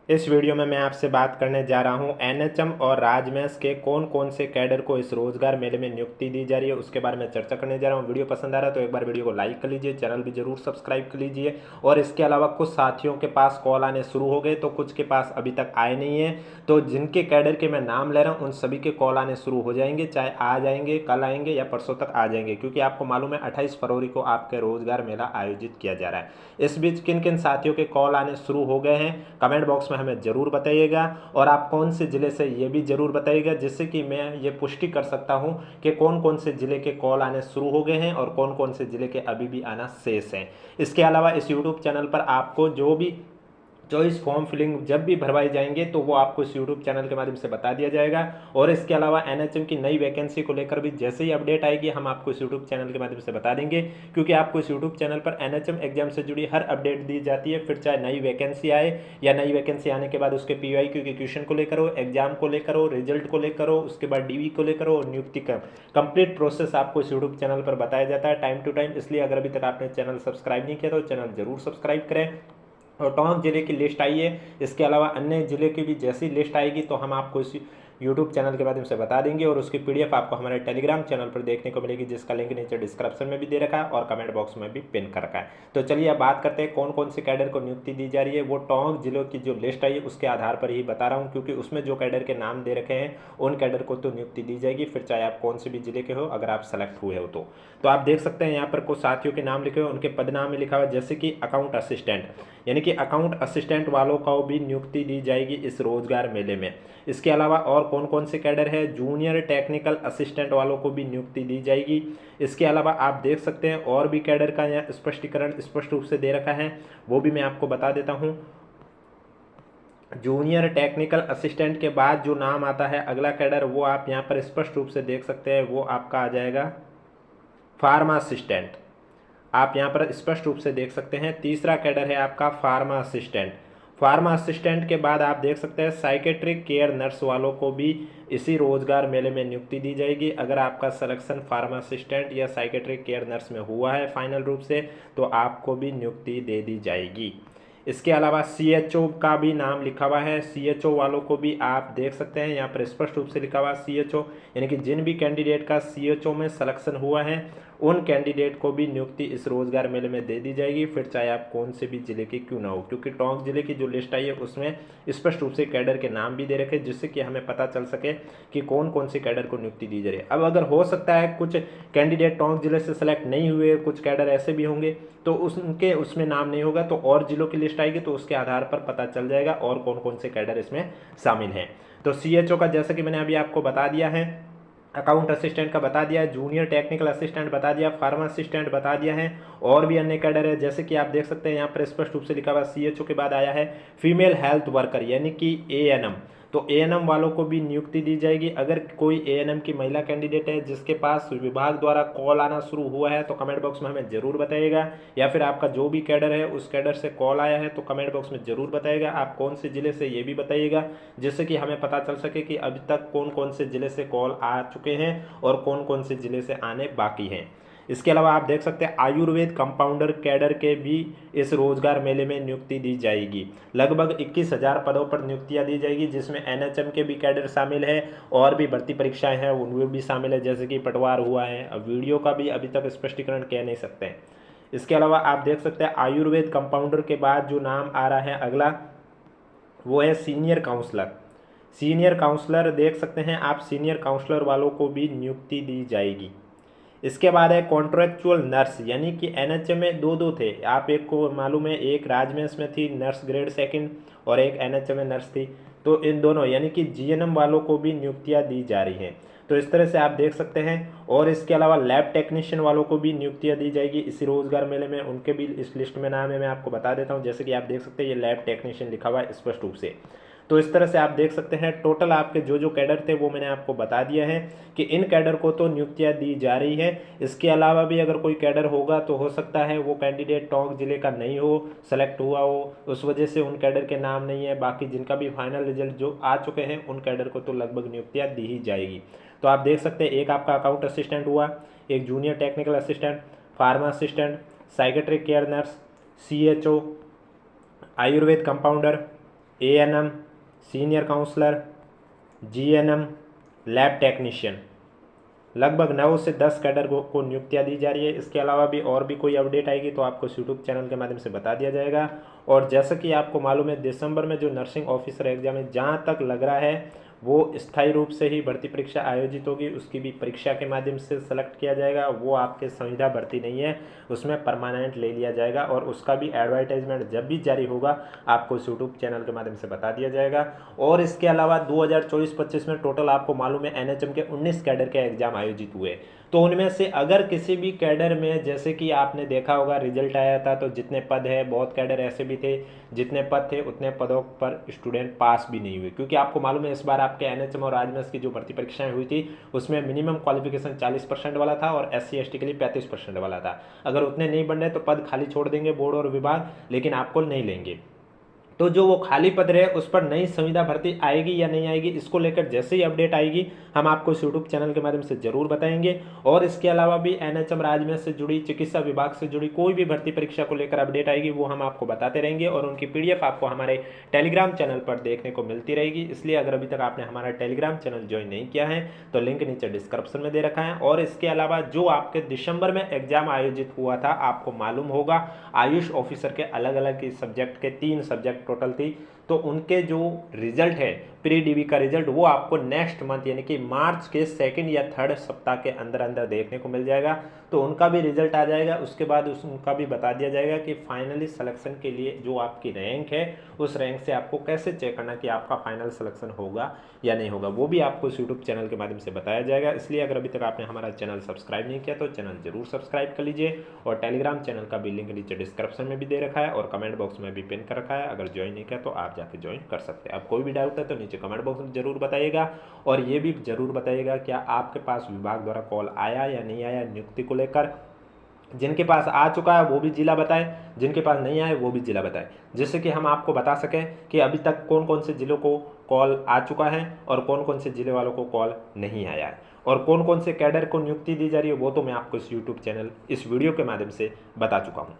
इस वीडियो में मैं आपसे बात करने जा रहा हूं एनएचएम और राजमेंस के कौन कौन से कैडर को इस रोजगार मेले में नियुक्ति दी जा रही है उसके बारे में चर्चा करने जा रहा हूं। वीडियो पसंद आ रहा है तो एक बार वीडियो को लाइक कर लीजिए, चैनल भी जरूर सब्सक्राइब कर लीजिए। और इसके अलावा कुछ साथियों के पास कॉल आने शुरू हो गए तो कुछ के पास अभी तक आए नहीं है। तो जिनके कैडर के मैं नाम ले रहा हूँ उन सभी के कॉल आने शुरू हो जाएंगे, चाहे आज आएंगे, कल आएंगे या परसों तक आ जाएंगे, क्योंकि आपको मालूम है 28 फरवरी को आपके रोजगार मेला आयोजित किया जा रहा है। इस बीच किन किन साथियों के कॉल आने शुरू हो गए हैं कमेंट बॉक्स में हमें जरूर बताइए और आप कौन से जिले से ये भी जरूर बताइएगा, जिससे कि मैं ये पुष्टि कर सकता हूं कि कौन कौन से जिले के कॉल आने शुरू हो गए हैं और कौन कौन से जिले के अभी भी आना शेष हैं। इसके अलावा इस यूट्यूब चैनल पर आपको जो भी चॉइस फॉर्म फिलिंग जब भी भरवाई जाएंगे तो वो आपको इस यूट्यूब चैनल के माध्यम से बता दिया जाएगा। और इसके अलावा एनएचएम की नई वैकेंसी को लेकर भी जैसे ही अपडेट आएगी हम आपको इस यूट्यूब चैनल के माध्यम से बता देंगे, क्योंकि आपको इस यूट्यूब चैनल पर एनएचएम एग्जाम से जुड़ी हर अपडेट दी जाती है। फिर चाहे नई वैकेंसी आए या नई वैकेंसी आने के बाद उसके पीवाईक्यू के क्वेश्चन को लेकर हो, एग्जाम को लेकर हो, रिजल्ट को लेकर हो, उसके बाद डीवी को लेकर हो और नियुक्ति का कंप्लीट प्रोसेस आपको इस यूट्यूब चैनल पर बताया जाता है टाइम टू टाइम। इसलिए अगर अभी तक आपने चैनल सब्सक्राइब नहीं किया तो चैनल जरूर सब्सक्राइब करें। और टोंक जिले की लिस्ट आई है, इसके अलावा अन्य जिले की भी जैसी लिस्ट आएगी तो हम आपको इस यूट्यूब चैनल के माध्यम से बता देंगे। और उसकी पीडीएफ आपको हमारे टेलीग्राम चैनल पर देखने को मिलेगी, जिसका लिंक नीचे डिस्क्रिप्शन में भी दे रखा है और कमेंट बॉक्स में भी पिन कर रखा है। तो चलिए अब बात करते हैं कौन कौन से कैडर को नियुक्ति दी जा रही है। वो टोंक जिलों की जो लिस्ट आई है उसके आधार पर ही बता रहा हूँ, क्योंकि उसमें जो कैडर के नाम दे रखे हैं उन कैडर को तो नियुक्ति दी जाएगी, फिर चाहे आप कौन से भी जिले के हो अगर आप सेलेक्ट हुए हो तो आप देख सकते हैं यहाँ पर कुछ साथियों के नाम लिखे हुए, उनके पद नाम में लिखा हुआ जैसे कि अकाउंट असिस्टेंट, यानी कि अकाउंट असिस्टेंट वालों को भी नियुक्ति दी जाएगी इस रोजगार मेले में। इसके अलावा और कौन कौन से कैडर है, जूनियर टेक्निकल असिस्टेंट वालों को भी नियुक्ति दी जाएगी। इसके अलावा आप देख सकते हैं और भी कैडर का यहाँ स्पष्टीकरण स्पष्ट रूप से दे रखा है, वो भी मैं आपको बता देता हूँ। जूनियर टेक्निकल असिस्टेंट के बाद जो नाम आता है अगला कैडर, वो आप यहाँ पर स्पष्ट रूप से देख सकते हैं, वो आपका आ जाएगा फार्मा असिस्टेंट। आप यहाँ पर स्पष्ट रूप से देख सकते हैं तीसरा कैडर है आपका फार्मा असिस्टेंट। फार्मा असिस्टेंट के बाद आप देख सकते हैं साइकेट्रिक केयर नर्स वालों को भी इसी रोजगार मेले में नियुक्ति दी जाएगी। अगर आपका सिलेक्शन फार्मा असिस्टेंट या साइकेट्रिक केयर नर्स में हुआ है फाइनल रूप से तो आपको भी नियुक्ति दे दी जाएगी। इसके अलावा सीएचओ का भी नाम लिखा हुआ है, सीएचओ वालों को भी आप देख सकते हैं यहाँ पर स्पष्ट रूप से लिखा हुआ सीएचओ, यानी कि जिन भी कैंडिडेट का सीएचओ में सिलेक्शन हुआ है उन कैंडिडेट को भी नियुक्ति इस रोजगार मेले में दे दी जाएगी, फिर चाहे आप कौन से भी जिले के क्यों ना हो। क्योंकि टोंक जिले की जो लिस्ट आई है उसमें स्पष्ट रूप से कैडर के नाम भी दे रखे, जिससे कि हमें पता चल सके कि कौन कौन से कैडर को नियुक्ति दी जा रही है। अब अगर हो सकता है कुछ कैंडिडेट टोंक जिले से सेलेक्ट नहीं हुए, कुछ कैडर ऐसे भी होंगे तो उनके उसमें नाम नहीं होगा, तो और जिलों की लिस्ट आएगी तो उसके आधार पर पता चल जाएगा और कौन कौन से कैडर इसमें शामिल हैं। तो सीएचओ का जैसा कि मैंने अभी आपको बता दिया है, अकाउंट असिस्टेंट का बता दिया है, जूनियर टेक्निकल असिस्टेंट बता दिया, फार्मा असिस्टेंट बता दिया है, और भी अन्य कैडर है जैसे कि आप देख सकते हैं यहाँ पर स्पष्ट रूप से लिखा हुआ सीएचओ के बाद आया है फीमेल हेल्थ वर्कर यानी कि एएनएम। तो एएनएम वालों को भी नियुक्ति दी जाएगी। अगर कोई एएनएम की महिला कैंडिडेट है जिसके पास विभाग द्वारा कॉल आना शुरू हुआ है तो कमेंट बॉक्स में हमें जरूर बताइएगा, या फिर आपका जो भी कैडर है उस कैडर से कॉल आया है तो कमेंट बॉक्स में जरूर बताइएगा आप कौन से जिले से, ये भी बताइएगा, जिससे कि हमें पता चल सके कि अभी तक कौन कौन से जिले से कॉल आ चुके हैं और कौन कौन से जिले से आने बाकी हैं। इसके अलावा आप देख सकते हैं आयुर्वेद कंपाउंडर कैडर के भी इस रोजगार मेले में नियुक्ति दी जाएगी। लगभग 21,000 पदों पर नियुक्तियां दी जाएगी, जिसमें एनएचएम के भी कैडर शामिल है और भी भर्ती परीक्षाएं हैं उनमें भी शामिल है, जैसे कि पटवार हुआ है। अब वीडियो का भी अभी तक स्पष्टीकरण कह नहीं सकते हैं। इसके अलावा आप देख सकते हैं आयुर्वेद कंपाउंडर के बाद जो नाम आ रहा है अगला, वो है सीनियर काउंसलर। सीनियर काउंसलर देख सकते हैं आप, सीनियर काउंसलर वालों को भी नियुक्ति दी जाएगी। इसके बाद है कॉन्ट्रेक्चुअल नर्स, यानी कि एनएचएम में दो दो थे, आप एक को मालूम है, एक राजमेंस में थी नर्स ग्रेड सेकंड और एक एनएचएम में नर्स थी, तो इन दोनों यानी कि जीएनएम वालों को भी नियुक्तियां दी जा रही हैं। तो इस तरह से आप देख सकते हैं। और इसके अलावा लैब टेक्नीशियन वालों को भी नियुक्तियां दी जाएगी इसी रोजगार मेले में, उनके भी इस लिस्ट में नाम है, मैं आपको बता देता हूँ। जैसे कि आप देख सकते हैं ये लैब टेक्नीशियन लिखा हुआ है स्पष्ट रूप से। तो इस तरह से आप देख सकते हैं टोटल आपके जो जो कैडर थे वो मैंने आपको बता दिया है कि इन कैडर को तो नियुक्तियां दी जा रही है। इसके अलावा भी अगर कोई कैडर होगा तो हो सकता है वो कैंडिडेट टोंक जिले का नहीं हो, सेलेक्ट हुआ हो, उस वजह से उन कैडर के नाम नहीं है। बाकी जिनका भी फाइनल रिजल्ट जो आ चुके हैं उन कैडर को तो लगभग नियुक्तियाँ दी ही जाएगी। तो आप देख सकते हैं एक आपका अकाउंट असिस्टेंट हुआ, एक junior technical assistant, pharma assistant, psychiatric care nurse, CHO, Ayurveda compounder, ANM, senior counsellor, GNM, lab technician, लगभग 9 से 10 कैडर को नियुक्तियां दी जा रही है। इसके अलावा भी और भी कोई अपडेट आएगी तो आपको यूट्यूब चैनल के माध्यम से बता दिया जाएगा। और जैसा कि आपको मालूम है, दिसंबर में जो नर्सिंग ऑफिसर एग्जाम है, जहाँ तक लग रहा है वो स्थायी रूप से ही भर्ती परीक्षा आयोजित होगी, उसकी भी परीक्षा के माध्यम से सेलेक्ट किया जाएगा। वो आपके संविदा भर्ती नहीं है, उसमें परमानेंट ले लिया जाएगा और उसका भी एडवर्टाइजमेंट जब भी जारी होगा आपको यूट्यूब चैनल के माध्यम से बता दिया जाएगा। और इसके अलावा 2024-25 में टोटल आपको मालूम है NHM के 19 कैडर के एग्जाम आयोजित हुए। तो उनमें से अगर किसी भी कैडर में, जैसे कि आपने देखा होगा रिजल्ट आया था, तो जितने पद है, बहुत कैडर ऐसे भी थे जितने पद थे उतने पदों पर स्टूडेंट पास भी नहीं हुए, क्योंकि आपको मालूम है इस बार आपके NHM और राजमेस की जो भर्ती परीक्षाएं हुई थी उसमें मिनिमम क्वालिफिकेशन 40% वाला था और SC/ST के लिए 35% वाला था। अगर उतने नहीं बन रहे तो पद खाली छोड़ देंगे बोर्ड और विभाग, लेकिन आपको नहीं लेंगे। तो जो वो खाली पद रहे उस पर नई संविदा भर्ती आएगी या नहीं आएगी, इसको लेकर जैसे ही अपडेट आएगी हम आपको यूट्यूब चैनल के माध्यम से जरूर बताएंगे। और इसके अलावा भी NHM राजमेस से जुड़ी, चिकित्सा विभाग से जुड़ी कोई भी भर्ती परीक्षा को लेकर अपडेट आएगी वो हम आपको बताते रहेंगे और उनकी PDF आपको हमारे टेलीग्राम चैनल पर देखने को मिलती रहेगी। इसलिए अगर अभी तक आपने हमारा टेलीग्राम चैनल ज्वाइन नहीं किया है तो लिंक नीचे डिस्क्रिप्शन में दे रखा है। और इसके अलावा जो आपके दिसंबर में एग्जाम आयोजित हुआ था, आपको मालूम होगा आयुष ऑफिसर के अलग अलग सब्जेक्ट के 3 सब्जेक्ट टोटल थी, तो उनके जो रिजल्ट है प्री DB का रिजल्ट वो आपको नेक्स्ट मंथ यानी कि मार्च के 2nd या 3rd सप्ताह के अंदर अंदर देखने को मिल जाएगा। तो उनका भी रिजल्ट आ जाएगा, उसके बाद उनका भी बता दिया जाएगा कि फाइनली सिलेक्शन के लिए जो आपकी रैंक है उस रैंक से आपको कैसे चेक करना कि आपका फाइनल सिलेक्शन होगा या नहीं होगा, वो भी आपको यूट्यूब चैनल के माध्यम से बताया जाएगा। इसलिए अगर अभी तक आपने हमारा चैनल सब्सक्राइब नहीं किया तो चैनल जरूर सब्सक्राइब कर लीजिए और टेलीग्राम चैनल का भी लिंक नीचे डिस्क्रिप्शन में भी दे रखा है और कमेंट बॉक्स में भी पिन कर रखा है। अगर ज्वाइन नहीं किया तो आप जाके ज्वाइन कर सकते हैं। अब कोई भी डाउट है तो नीचे कमेंट बॉक्स में जरूर बताइएगा और ये भी जरूर बताइएगा क्या आपके पास विभाग द्वारा कॉल आया या नहीं आया नियुक्ति को लेकर। जिनके पास आ चुका है वो भी जिला बताएं, जिनके पास नहीं आए वो भी जिला बताएं, जिससे कि हम आपको बता सकें कि अभी तक कौन कौन से जिलों को कॉल आ चुका है और कौन कौन से जिले वालों को कॉल नहीं आया है और कौन कौन से कैडर को नियुक्ति दी जा रही है, वो तो मैं आपको इस यूट्यूब चैनल, इस वीडियो के माध्यम से बता चुका हूँ।